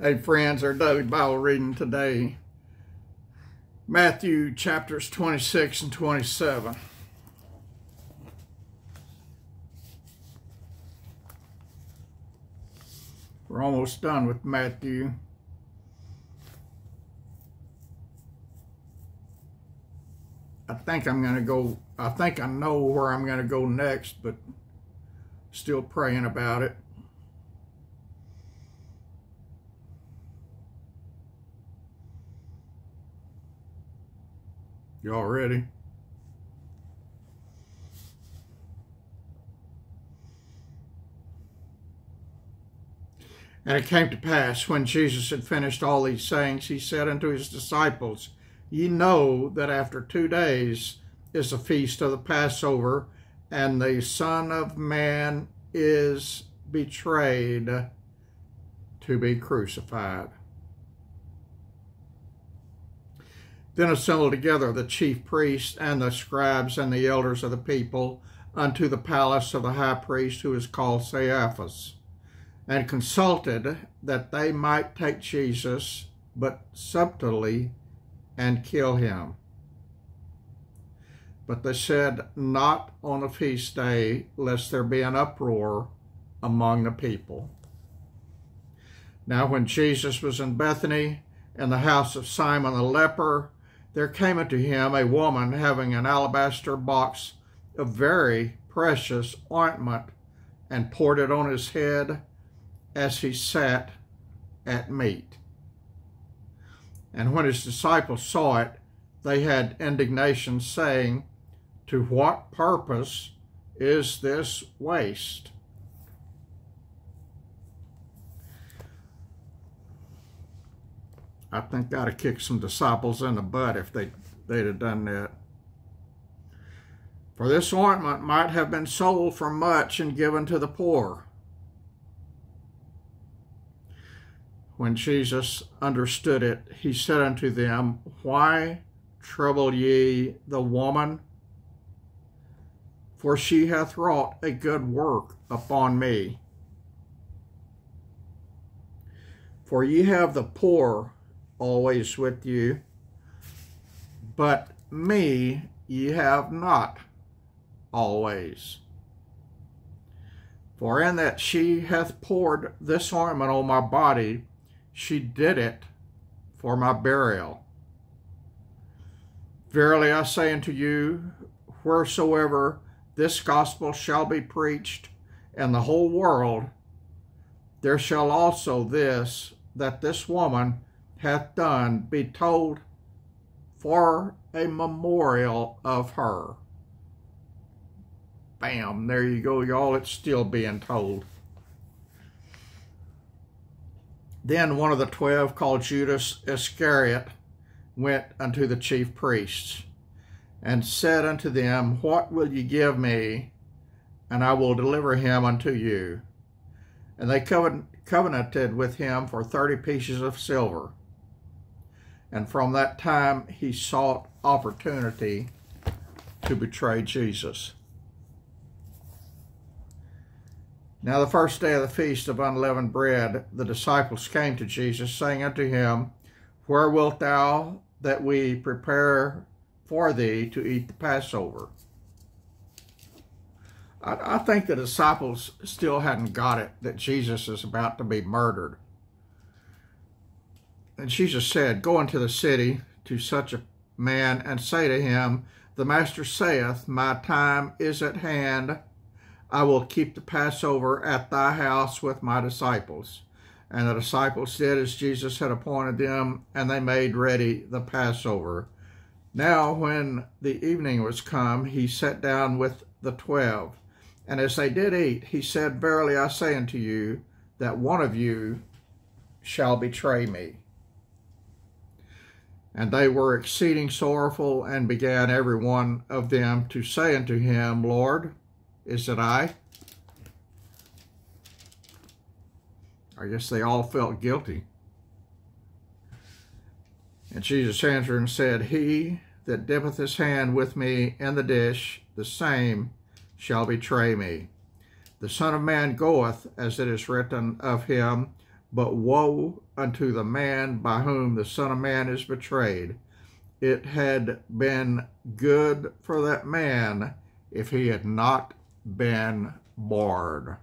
Hey friends, our daily Bible reading today, Matthew chapters 26 and 27. We're almost done with Matthew. I think I know where I'm going to go next, but still praying about it. Y'all ready? And it came to pass, when Jesus had finished all these sayings, he said unto his disciples, Ye know that after 2 days is the feast of the Passover, and the Son of Man is betrayed to be crucified. Then assembled together the chief priests and the scribes and the elders of the people unto the palace of the high priest, who is called Caiaphas, and consulted that they might take Jesus, but subtly, and kill him. But they said, Not on the feast day, lest there be an uproar among the people. Now when Jesus was in Bethany, in the house of Simon the leper, there came unto him a woman having an alabaster box of very precious ointment, and poured it on his head as he sat at meat. And when his disciples saw it, they had indignation, saying, To what purpose is this waste? I think God would kick some disciples in the butt if they'd have done that. For this ointment might have been sold for much and given to the poor. When Jesus understood it, he said unto them, Why trouble ye the woman? For she hath wrought a good work upon me. For ye have the poor always with you, but me ye have not always. For in that she hath poured this ointment on my body, she did it for my burial. Verily I say unto you, wheresoever this gospel shall be preached in the whole world, there shall also this, that this woman hath done, be told for a memorial of her. Bam, there you go, y'all. It's still being told. Then one of the 12, called Judas Iscariot, went unto the chief priests, and said unto them, What will ye give me, and I will deliver him unto you? And they covenanted with him for 30 pieces of silver. And from that time he sought opportunity to betray Jesus. Now the first day of the feast of unleavened bread, the disciples came to Jesus, saying unto him, Where wilt thou that we prepare for thee to eat the Passover? I think the disciples still hadn't got it that Jesus is about to be murdered. And Jesus said, Go into the city to such a man, and say to him, The Master saith, My time is at hand. I will keep the Passover at thy house with my disciples. And the disciples did as Jesus had appointed them, and they made ready the Passover. Now when the evening was come, he sat down with the 12. And as they did eat, he said, Verily I say unto you, that one of you shall betray me. And they were exceeding sorrowful, and began every one of them to say unto him, Lord, is it I? I guess they all felt guilty. And Jesus answered and said, He that dippeth his hand with me in the dish, the same shall betray me. The Son of Man goeth, as it is written of him, But woe unto the man by whom the Son of Man is betrayed. It had been good for that man if he had not been barred.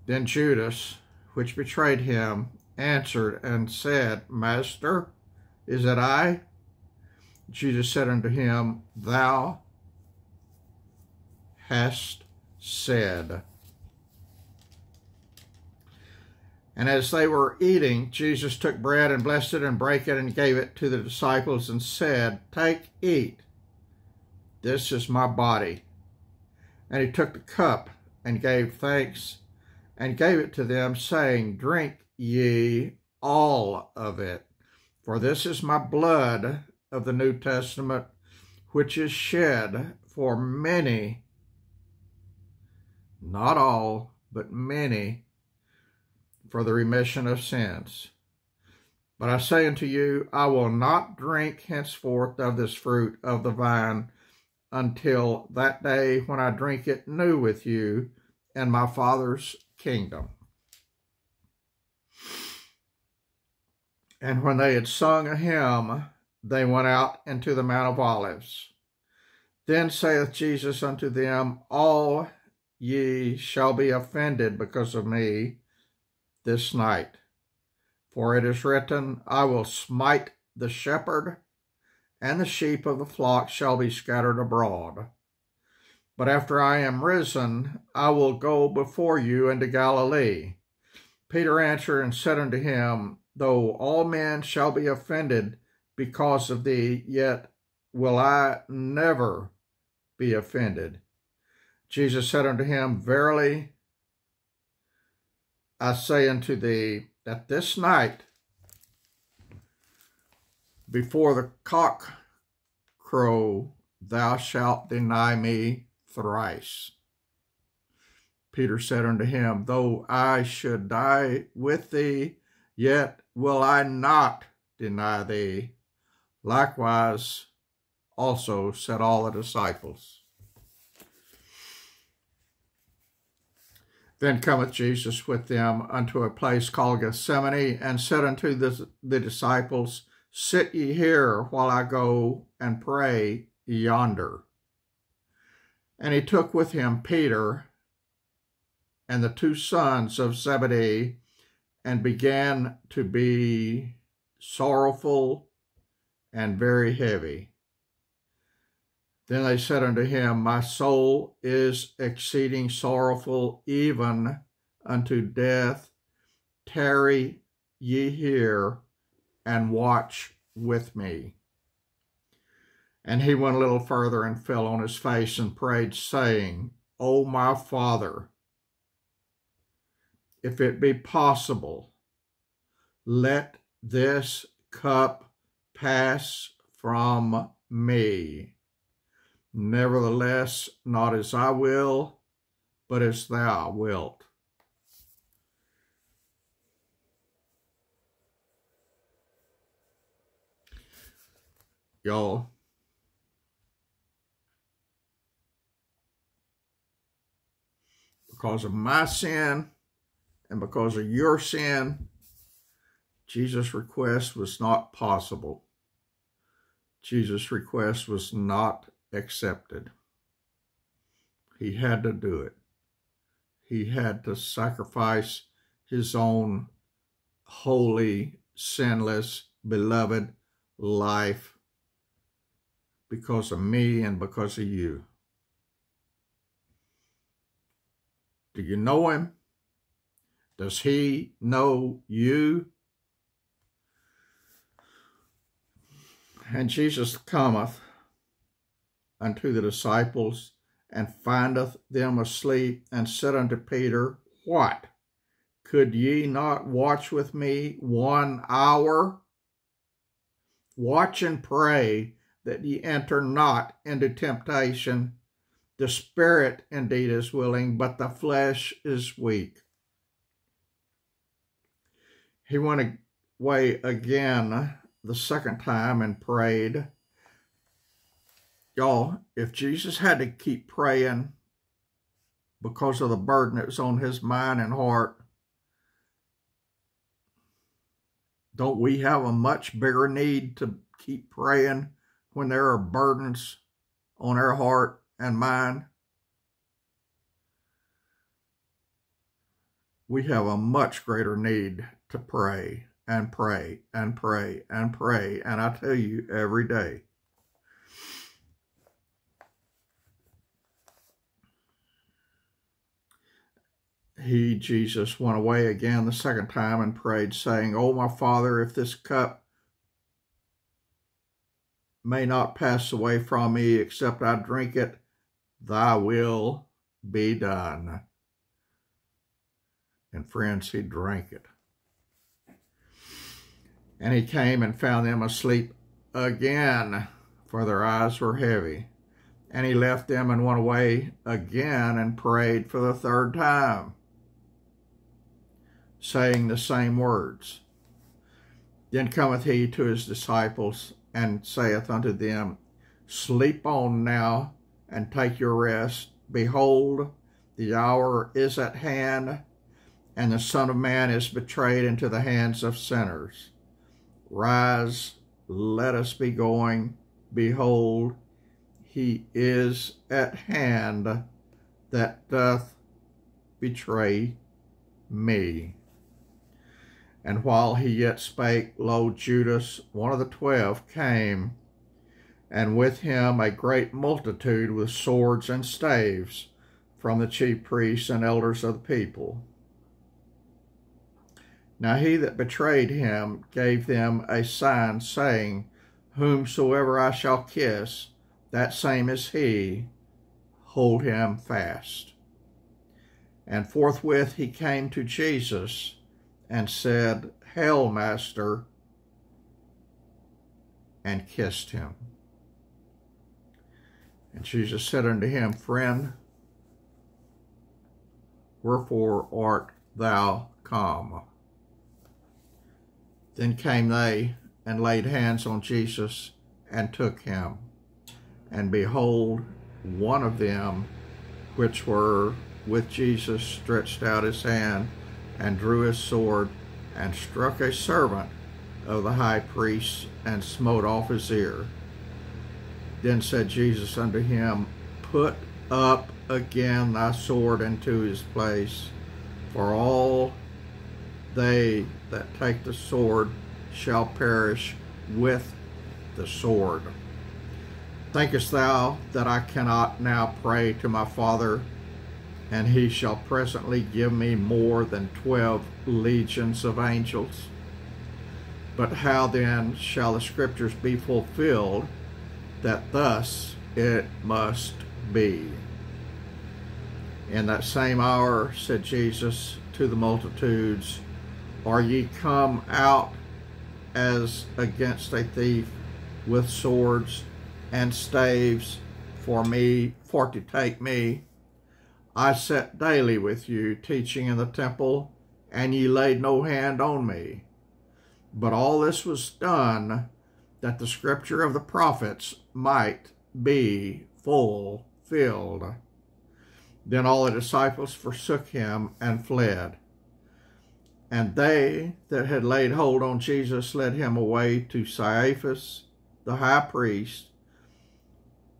Then Judas, which betrayed him, answered and said, Master, is it I? Jesus said unto him, Thou hast said. And as they were eating, Jesus took bread and blessed it and brake it and gave it to the disciples and said, Take, eat. This is my body. And he took the cup and gave thanks and gave it to them, saying, Drink ye all of it, for this is my blood of the New Testament, which is shed for many, not all, but many, for the remission of sins. But I say unto you, I will not drink henceforth of this fruit of the vine until that day when I drink it new with you in my Father's kingdom. And when they had sung a hymn, they went out into the Mount of Olives. Then saith Jesus unto them, All ye shall be offended because of me this night. For it is written, I will smite the shepherd, and the sheep of the flock shall be scattered abroad. But after I am risen, I will go before you into Galilee. Peter answered and said unto him, Though all men shall be offended because of thee, yet will I never be offended. Jesus said unto him, Verily I say unto thee, that this night, before the cock crow, thou shalt deny me thrice. Peter said unto him, Though I should die with thee, yet will I not deny thee. Likewise also said all the disciples. Then cometh Jesus with them unto a place called Gethsemane, and said unto the disciples, Sit ye here while I go and pray yonder. And he took with him Peter and the two sons of Zebedee, and began to be sorrowful and very heavy. Then they said unto him, My soul is exceeding sorrowful, even unto death. Tarry ye here, and watch with me. And he went a little further and fell on his face and prayed, saying, O my Father, if it be possible, let this cup pass from me. Nevertheless, not as I will, but as thou wilt. Y'all, because of my sin and because of your sin, Jesus' request was not possible. Jesus' request was not accepted. He had to do it. He had to sacrifice his own holy, sinless, beloved life because of me and because of you. Do you know him? Does he know you? And Jesus cometh unto the disciples, and findeth them asleep, and said unto Peter, What? Could ye not watch with me 1 hour? Watch and pray that ye enter not into temptation. The spirit indeed is willing, but the flesh is weak. He went away again the second time and prayed. Y'all, if Jesus had to keep praying because of the burden that was on his mind and heart, Don't we have a much bigger need to keep praying when there are burdens on our heart and mind? We have a much greater need to pray and pray and pray and pray, and I tell you, every day. Jesus, went away again the second time and prayed, saying, O my Father, if this cup may not pass away from me except I drink it, thy will be done. And friends, he drank it. And he came and found them asleep again, for their eyes were heavy. And he left them and went away again and prayed for the third time, saying the same words. Then cometh he to his disciples and saith unto them, Sleep on now, and take your rest. Behold, the hour is at hand, and the Son of Man is betrayed into the hands of sinners. Rise, let us be going. Behold, he is at hand that doth betray me. And while he yet spake, lo, Judas, one of the 12, came, and with him a great multitude with swords and staves from the chief priests and elders of the people. Now he that betrayed him gave them a sign, saying, Whomsoever I shall kiss, that same is he, hold him fast. And forthwith he came to Jesus and said, Hail, Master, and kissed him. And Jesus said unto him, Friend, wherefore art thou come? Then came they and laid hands on Jesus and took him. And behold, one of them which were with Jesus stretched out his hand and drew his sword and struck a servant of the high priest and smote off his ear. Then said Jesus unto him, Put up again thy sword into his place, for all they that take the sword shall perish with the sword. Thinkest thou that I cannot now pray to my Father, and he shall presently give me more than 12 legions of angels? But how then shall the scriptures be fulfilled, that thus it must be? In that same hour said Jesus to the multitudes, Are ye come out as against a thief with swords and staves for to take me? I sat daily with you, teaching in the temple, and ye laid no hand on me. But all this was done, that the scripture of the prophets might be fulfilled. Then all the disciples forsook him and fled. And they that had laid hold on Jesus led him away to Caiaphas, the high priest,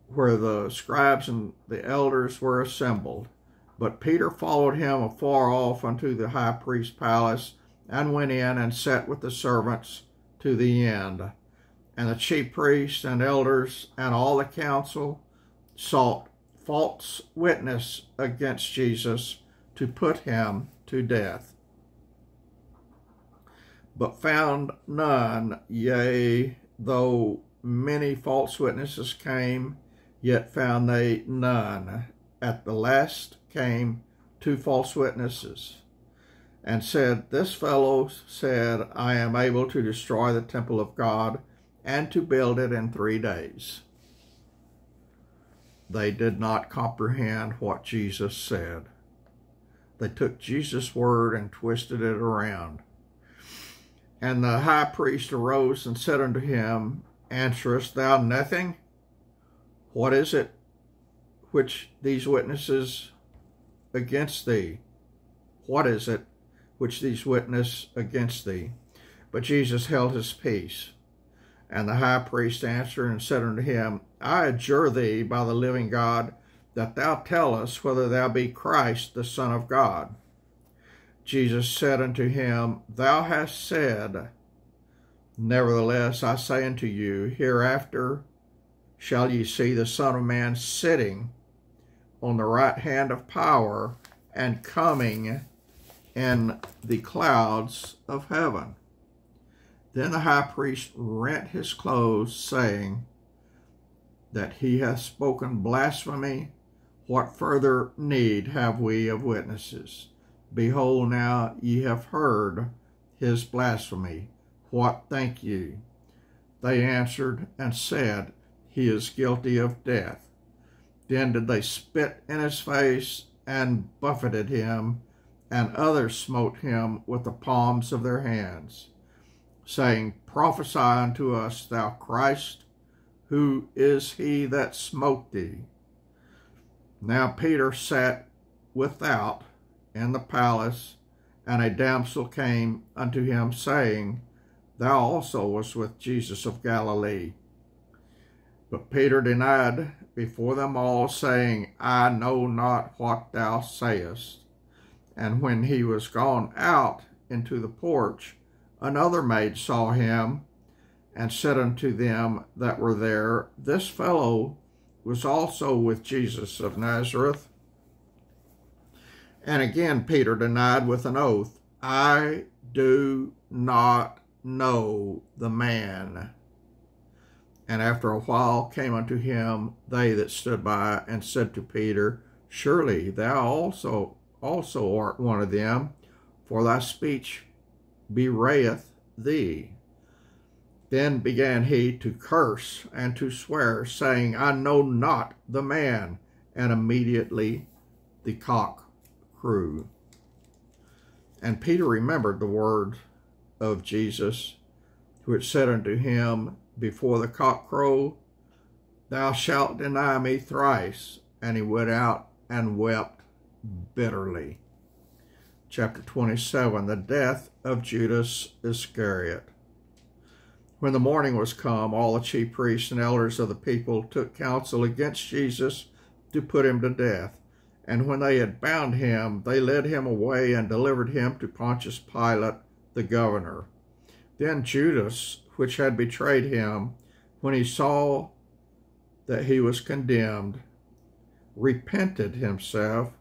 where the scribes and the elders were assembled. But Peter followed him afar off unto the high priest's palace, and went in and sat with the servants to the end. And the chief priests and elders and all the council sought false witness against Jesus to put him to death, but found none. Yea, though many false witnesses came, yet found they none. At the last came 2 false witnesses, and said, This fellow said, I am able to destroy the temple of God, and to build it in 3 days. They did not comprehend what Jesus said. They took Jesus' word and twisted it around. And the high priest arose and said unto him, Answerest thou nothing? What is it which these witnesses against thee? What is it which these witness against thee? But Jesus held his peace. And the high priest answered and said unto him, I adjure thee by the living God, that thou tell us whether thou be Christ, the Son of God. Jesus said unto him, Thou hast said. Nevertheless, I say unto you, hereafter shall ye see the Son of Man sitting on the right hand of power and coming in the clouds of heaven. Then the high priest rent his clothes, saying that he hath spoken blasphemy. What further need have we of witnesses? Behold, now ye have heard his blasphemy. What think ye? They answered and said, He is guilty of death. Then did they spit in his face and buffeted him, and others smote him with the palms of their hands, saying, Prophesy unto us, thou Christ, who is he that smote thee? Now Peter sat without in the palace, and a damsel came unto him, saying, Thou also wast with Jesus of Galilee. But Peter denied before them all, saying, I know not what thou sayest. And when he was gone out into the porch, another maid saw him, and said unto them that were there, This fellow was also with Jesus of Nazareth. And again Peter denied with an oath, I do not know the man. And after a while came unto him they that stood by, and said to Peter, Surely thou also art one of them, for thy speech bewrayeth thee. Then began he to curse and to swear, saying, I know not the man. And immediately the cock crew. And Peter remembered the word of Jesus, which said unto him, Before the cock crow, thou shalt deny me thrice. And he went out and wept bitterly. Chapter 27, the death of Judas Iscariot. When the morning was come, all the chief priests and elders of the people took counsel against Jesus to put him to death. And when they had bound him, they led him away and delivered him to Pontius Pilate, the governor. Then Judas, which had betrayed him, when he saw that he was condemned, repented himself,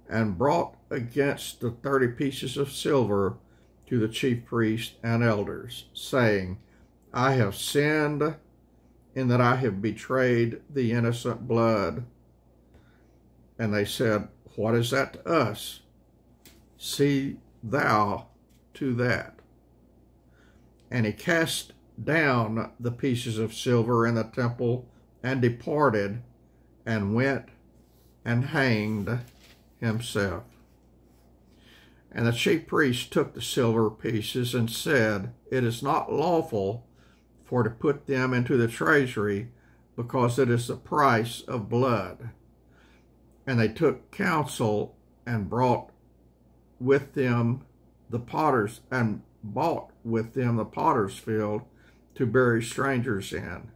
and brought against the 30 pieces of silver to the chief priests and elders, saying, I have sinned in that I have betrayed the innocent blood. And they said, What is that to us? See thou to that. And he cast down the pieces of silver in the temple, and departed, and went and hanged himself. And the chief priests took the silver pieces and said, It is not lawful for to put them into the treasury, because it is the price of blood. And they took counsel and brought with them the potters, and bought with them the potter's field to bury strangers in.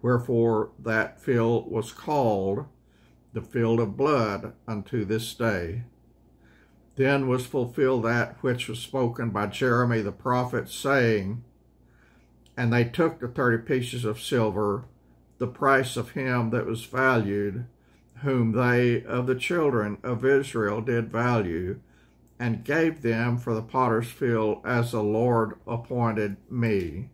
Wherefore that field was called the field of blood unto this day. Then was fulfilled that which was spoken by Jeremy the prophet, saying, And they took the 30 pieces of silver, the price of him that was valued, whom they of the children of Israel did value, and gave them for the potter's field, as the Lord appointed me.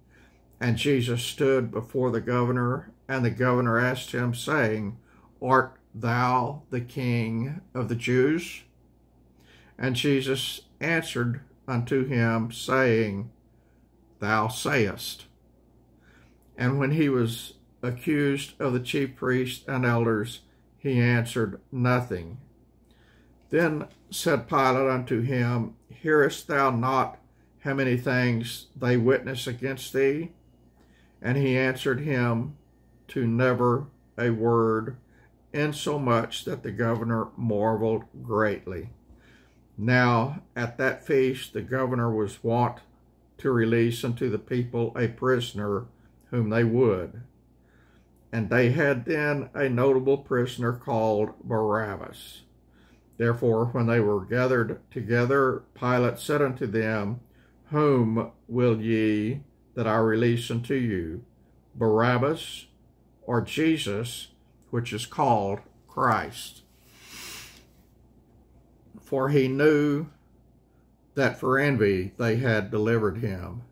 And Jesus stood before the governor, and the governor asked him, saying, Art thou the King of the Jews? And Jesus answered unto him, saying, Thou sayest. And when he was accused of the chief priests and elders, he answered nothing. Then said Pilate unto him, Hearest thou not how many things they witness against thee? And he answered him to never a word, insomuch that the governor marveled greatly. Now at that feast the governor was wont to release unto the people a prisoner whom they would. And they had then a notable prisoner called Barabbas. Therefore, when they were gathered together, Pilate said unto them, Whom will ye that I release unto you, Barabbas or Jesus, which is called Christ? For he knew that for envy they had delivered him.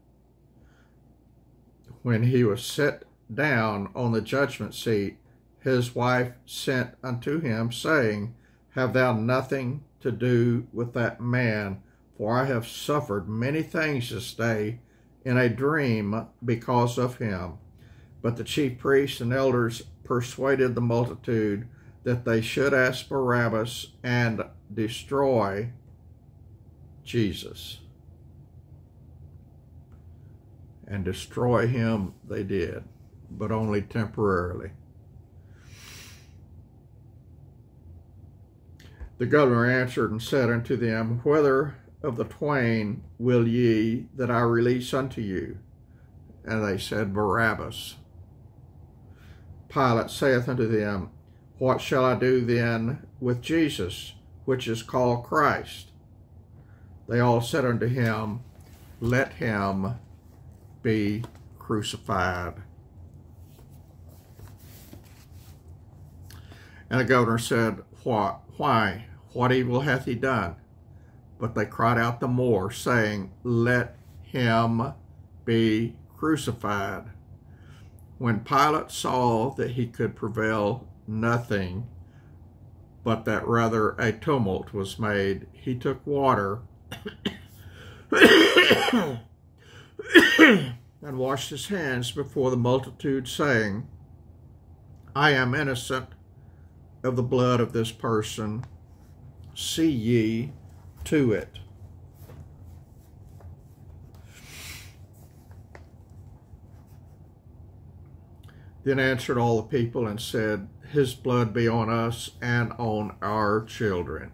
When he was set down on the judgment seat, his wife sent unto him, saying, Have thou nothing to do with that man? For I have suffered many things this day in a dream because of him. But the chief priests and elders persuaded the multitude that they should ask Barabbas and destroy Jesus. And destroy him they did, but only temporarily. The governor answered and said unto them, Whether of the twain will ye that I release unto you? And they said, Barabbas. Pilate saith unto them, What shall I do then with Jesus, which is called Christ? They all said unto him, Let him be crucified. And the governor said, Why? What evil hath he done? But they cried out the more, saying, Let him be crucified. When Pilate saw that he could prevail nothing, but that rather a tumult was made, he took water and washed his hands before the multitude, saying, I am innocent of the blood of this person. See ye to it. Then answered all the people and said, His blood be on us and on our children.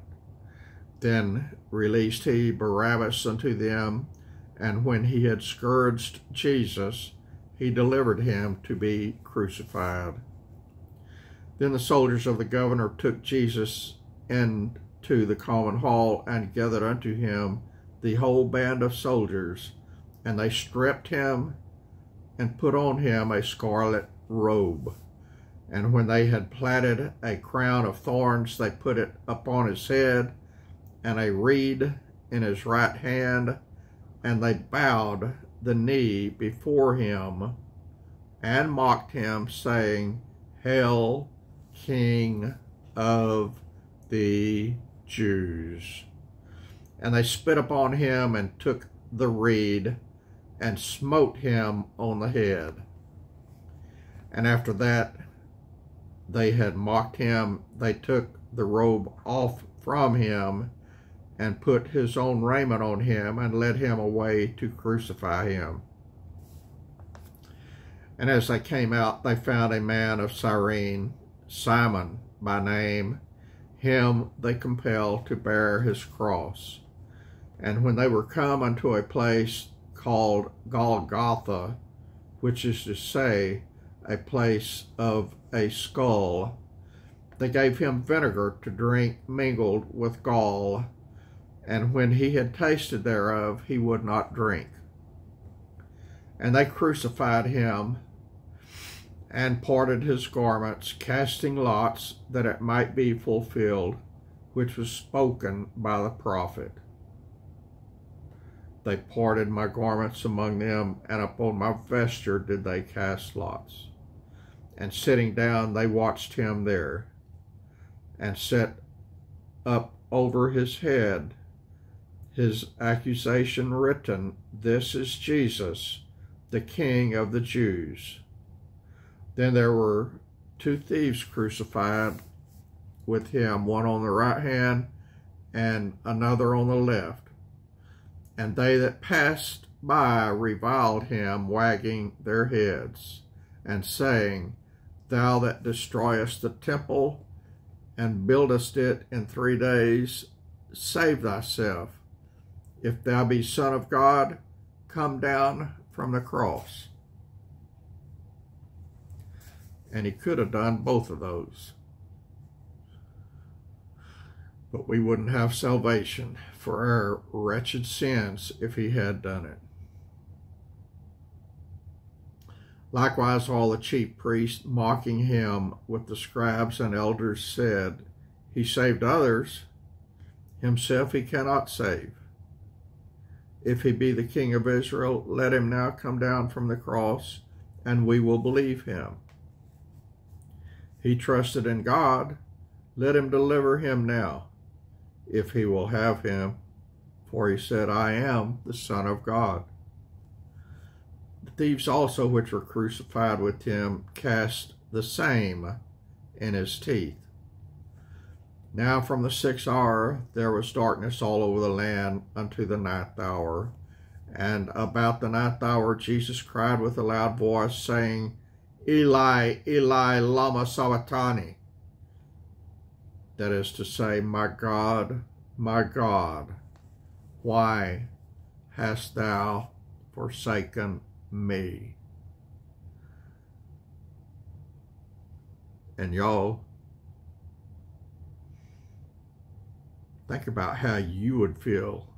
Then released he Barabbas unto them, and when he had scourged Jesus, he delivered him to be crucified. Then the soldiers of the governor took Jesus into the common hall, and gathered unto him the whole band of soldiers, and they stripped him and put on him a scarlet robe. And when they had platted a crown of thorns, they put it upon his head, and a reed in his right hand, and they bowed the knee before him, and mocked him, saying, Hail, King of the Jews. And they spit upon him, and took the reed, and smote him on the head. And after that they had mocked him, they took the robe off from him, and put his own raiment on him, and led him away to crucify him. And as they came out, they found a man of Cyrene, Simon by name. Him they compelled to bear his cross. And when they were come unto a place called Golgotha, which is to say, a place of a skull, they gave him vinegar to drink mingled with gall. And when he had tasted thereof, he would not drink. And they crucified him, and parted his garments, casting lots, that it might be fulfilled, which was spoken by the prophet. They parted my garments among them, and upon my vesture did they cast lots. And sitting down, they watched him there, and set up over his head his accusation written, This is Jesus, the King of the Jews. Then there were two thieves crucified with him, one on the right hand and another on the left. And they that passed by reviled him, wagging their heads, and saying, Thou that destroyest the temple, and buildest it in 3 days, save thyself. If thou be Son of God, come down from the cross. And he could have done both of those. But we wouldn't have salvation for our wretched sins if he had done it. Likewise, all the chief priests, mocking him with the scribes and elders, said, He saved others, himself he cannot save. If he be the King of Israel, let him now come down from the cross, and we will believe him. He trusted in God, let him deliver him now, if he will have him, for he said, I am the Son of God. The thieves also which were crucified with him cast the same in his teeth. Now from the 6th hour there was darkness all over the land unto the 9th hour. And about the 9th hour Jesus cried with a loud voice, saying, Eli, Eli, lama sabachthani. That is to say, my God, why hast thou forsaken me? And y'all, think about how you would feel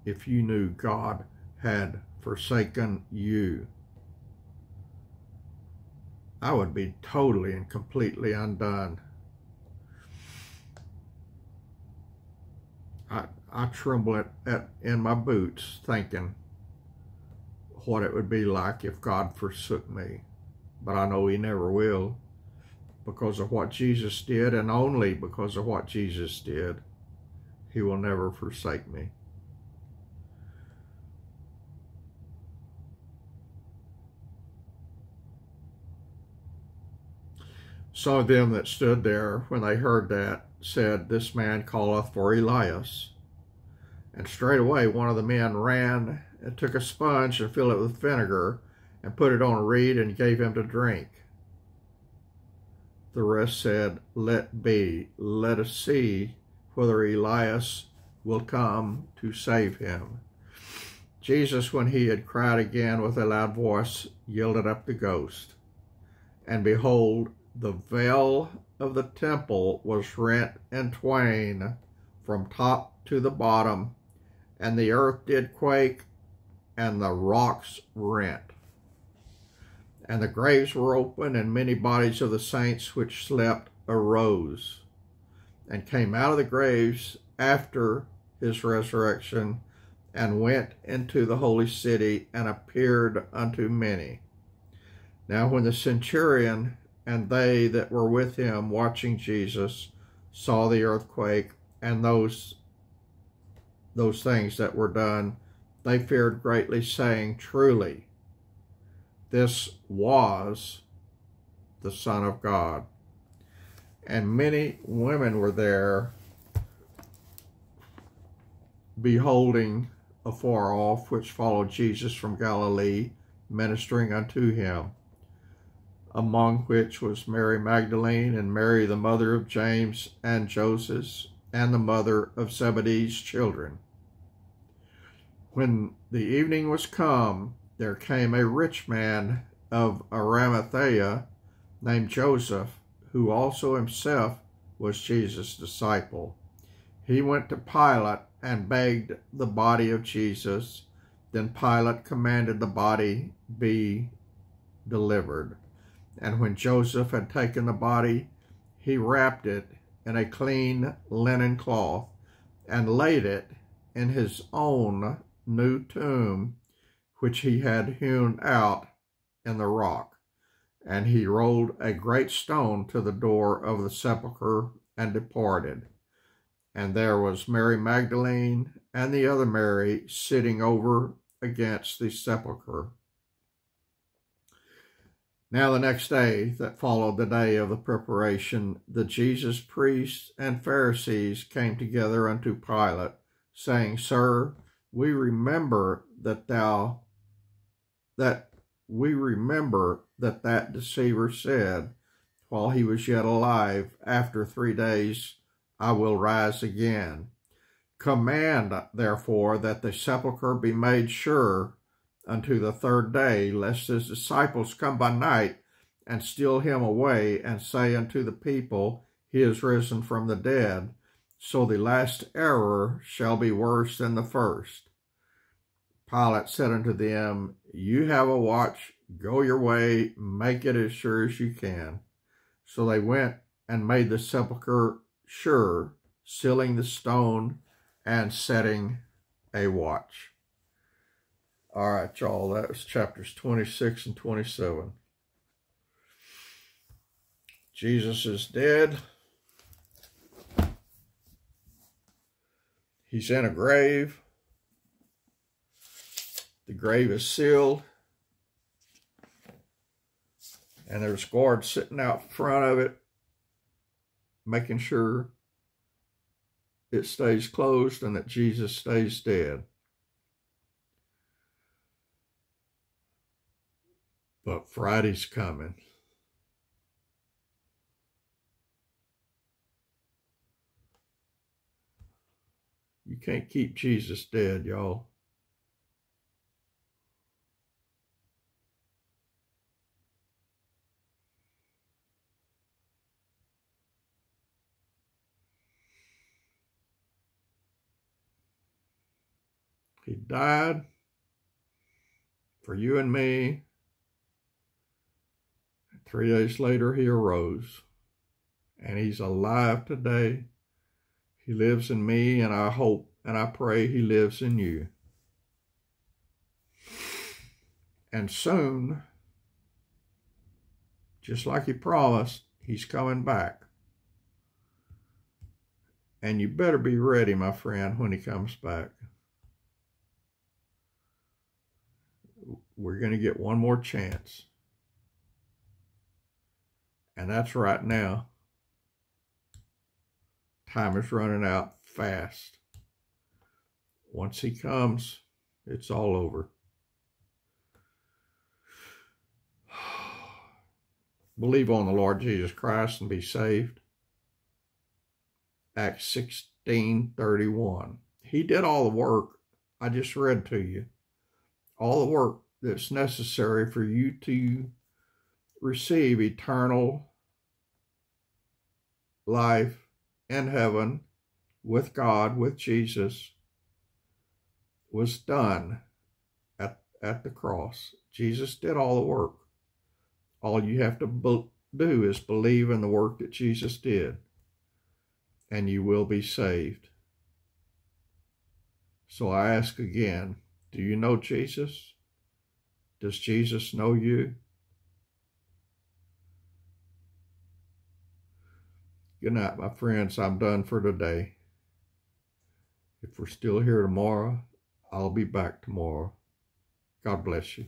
if you knew God had forsaken you. I would be totally and completely undone. I tremble in my boots thinking what it would be like if God forsook me. But I know he never will, because of what Jesus did, and only because of what Jesus did. He will never forsake me. Some of them that stood there, when they heard that, said, This man calleth for Elias. And straightway one of the men ran and took a sponge and filled it with vinegar and put it on a reed and gave him to drink. The rest said, Let be, let us see whether Elias will come to save him. Jesus, when he had cried again with a loud voice, yielded up the ghost. And behold, the veil of the temple was rent in twain from top to the bottom, and the earth did quake, and the rocks rent. And the graves were open, and many bodies of the saints which slept arose, and came out of the graves after his resurrection, and went into the holy city, and appeared unto many. Now when the centurion and they that were with him watching Jesus saw the earthquake and those things that were done, they feared greatly, saying, Truly, this was the Son of God. And many women were there, beholding afar off, which followed Jesus from Galilee, ministering unto him, among which was Mary Magdalene, and Mary the mother of James and Joseph, and the mother of Zebedee's children. When the evening was come, there came a rich man of Arimathea, named Joseph, who also himself was Jesus' disciple. He went to Pilate and begged the body of Jesus. Then Pilate commanded the body be delivered. And when Joseph had taken the body, he wrapped it in a clean linen cloth and laid it in his own new tomb, which he had hewn out in the rock. And he rolled a great stone to the door of the sepulchre and departed. And there was Mary Magdalene and the other Mary sitting over against the sepulchre. Now the next day that followed the day of the preparation, the Jesus priests and Pharisees came together unto Pilate, saying, Sir, we remember that that deceiver said, while he was yet alive, After 3 days I will rise again. Command, therefore, that the sepulchre be made sure, unto the third day, lest his disciples come by night and steal him away, and say unto the people, He is risen from the dead. So the last error shall be worse than the first. Pilate said unto them, You have a watch, go your way, make it as sure as you can. So they went and made the sepulchre sure, sealing the stone and setting a watch. All right, y'all, that was chapters 26 and 27. Jesus is dead. He's in a grave. The grave is sealed. And there's guards sitting out front of it, making sure it stays closed and that Jesus stays dead. But Friday's coming. You can't keep Jesus dead, y'all. He died for you and me. 3 days later, he arose. And he's alive today. He lives in me, and I hope and I pray he lives in you. And soon, just like he promised, he's coming back. And you better be ready, my friend, when he comes back. We're going to get one more chance. And that's right now. Time is running out fast. Once he comes, it's all over. Believe on the Lord Jesus Christ and be saved. Acts 16:31. He did all the work I just read to you. All the work that's necessary for you to receive eternal life in heaven with God, with Jesus, was done at the cross. Jesus did all the work. All you have to do is believe in the work that Jesus did, and you will be saved. So I ask again, do you know Jesus? Does Jesus know you? Good night, my friends. I'm done for today. If we're still here tomorrow, I'll be back tomorrow. God bless you.